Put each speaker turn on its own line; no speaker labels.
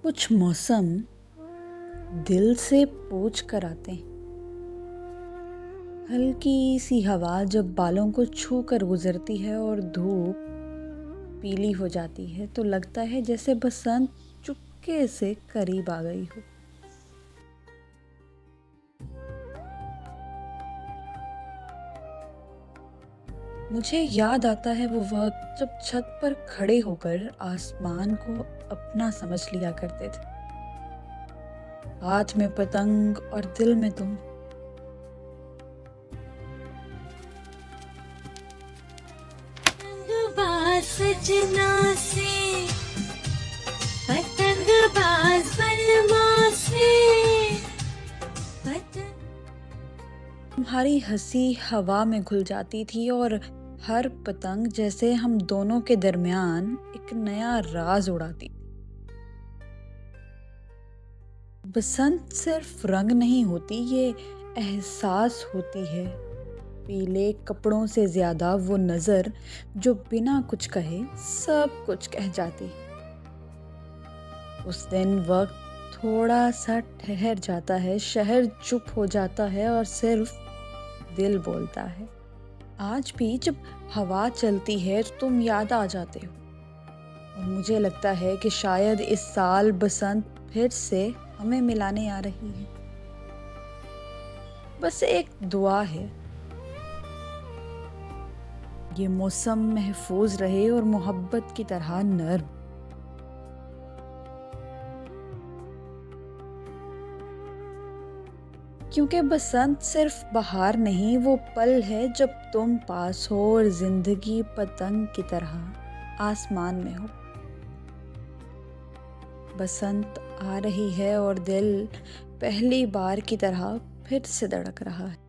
कुछ मौसम दिल से पूछ कर आते हैं। हल्की सी हवा जब बालों को छू कर गुजरती है और धूप पीली हो जाती है तो लगता है जैसे बसंत चुपके से करीब आ गई हो। मुझे याद आता है वो वक्त जब छत पर खड़े होकर आसमान को अपना समझ लिया करते थे। हाथ में पतंग और दिल में तुम।
सजना से पतंगबाज बलमा से
तुम्हारी हंसी हवा में घुल जाती थी और हर पतंग जैसे हम दोनों के दरमियान एक नया राज उड़ाती। बसंत सिर्फ रंग नहीं होती, ये एहसास होती है। पीले कपड़ों से ज्यादा वो नजर जो बिना कुछ कहे सब कुछ कह जाती। उस दिन वक्त थोड़ा सा ठहर जाता है, शहर चुप हो जाता है और सिर्फ दिल बोलता है। आज भी जब हवा चलती है तो तुम याद आ जाते हो और मुझे लगता है कि शायद इस साल बसंत फिर से हमें मिलाने आ रही है। बस एक दुआ है, ये मौसम महफूज रहे और मोहब्बत की तरह नर्म। क्योंकि बसंत सिर्फ बहार नहीं, वो पल है जब तुम पास हो और जिंदगी पतंग की तरह आसमान में हो। बसंत आ रही है और दिल पहली बार की तरह फिर से धड़क रहा है।